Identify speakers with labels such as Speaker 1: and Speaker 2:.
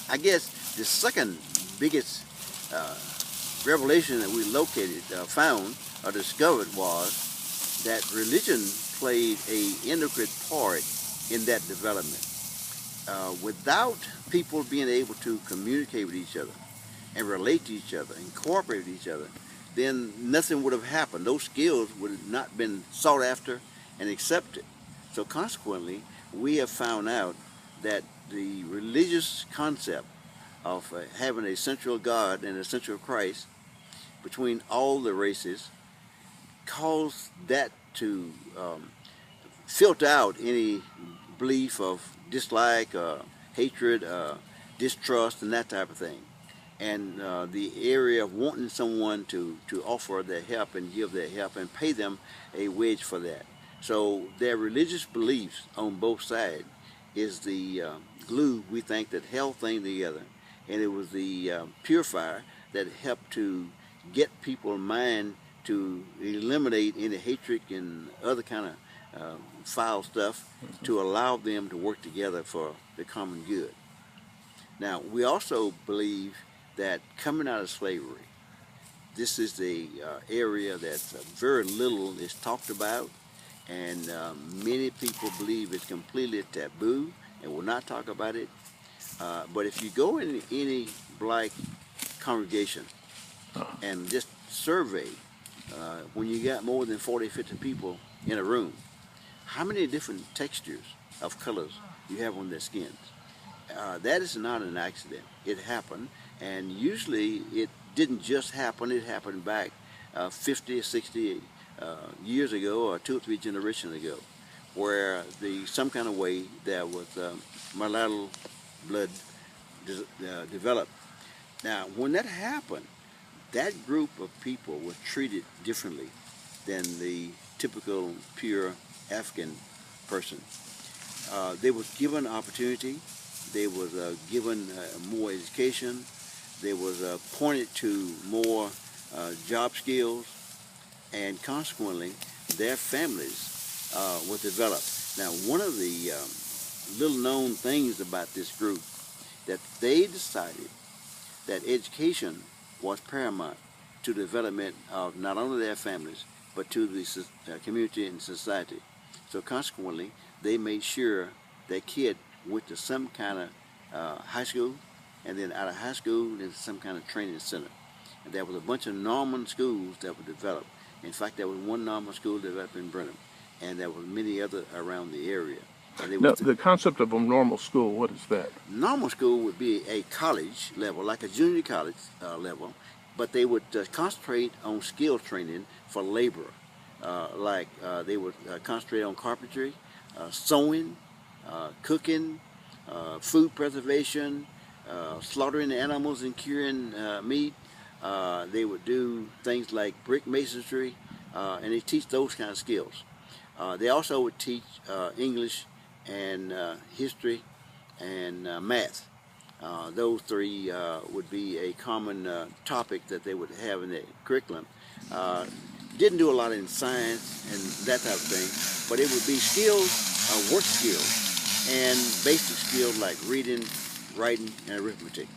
Speaker 1: I guess the second biggest revelation that we found, or discovered was that religion played a intricate part in that development. Without people being able to communicate with each other and relate to each other and cooperate with each other, then nothing would have happened. Those skills would have not been sought after and accepted. So consequently, we have found out that the religious concept of having a central God and a central Christ between all the races caused that to filter out any belief of dislike, hatred, distrust, and that type of thing. And the area of wanting someone to offer their help and give their help and pay them a wage for that. So their religious beliefs on both sides is the glue, we think, that held things together. And it was the purifier that helped to get people's mind to eliminate any hatred and other kind of foul stuff, to allow them to work together for the common good. Now, we also believe that coming out of slavery, this is the area that very little is talked about, and many people believe it's completely taboo and will not talk about it. But if you go in any black congregation and just survey, when you got more than 40, 50 people in a room, how many different textures of colors you have on their skins. That is not an accident. It happened, and usually it didn't just happen, it happened back 50 or 60 years ago, or 2 or 3 generations ago, where some kind of way there was mulatto blood developed. Now, when that happened, that group of people was treated differently than the typical pure African person. They was given opportunity, they was given more education, they was pointed to more job skills, and consequently their families were developed. Now, one of the little known things about this group, that they decided that education was paramount to the development of not only their families, but to the community and society. So consequently, they made sure their kid went to some kind of high school, and then out of high school, there's some kind of training center. And there was a bunch of Norman schools that were developed. In fact, there was one Norman school developed in Brenham, and there were many other around the area.
Speaker 2: Now, the concept of a normal school, what is that?
Speaker 1: Normal school would be a college level, like a junior college level, but they would concentrate on skill training for labor. They would concentrate on carpentry, sewing, cooking, food preservation, slaughtering animals and curing meat. They would do things like brick masonry, and they teach those kind of skills. They also would teach English and history and math. Those three would be a common topic that they would have in their curriculum. Didn't do a lot in science and that type of thing, but it would be skills, work skills, and basic skills like reading, writing, and arithmetic.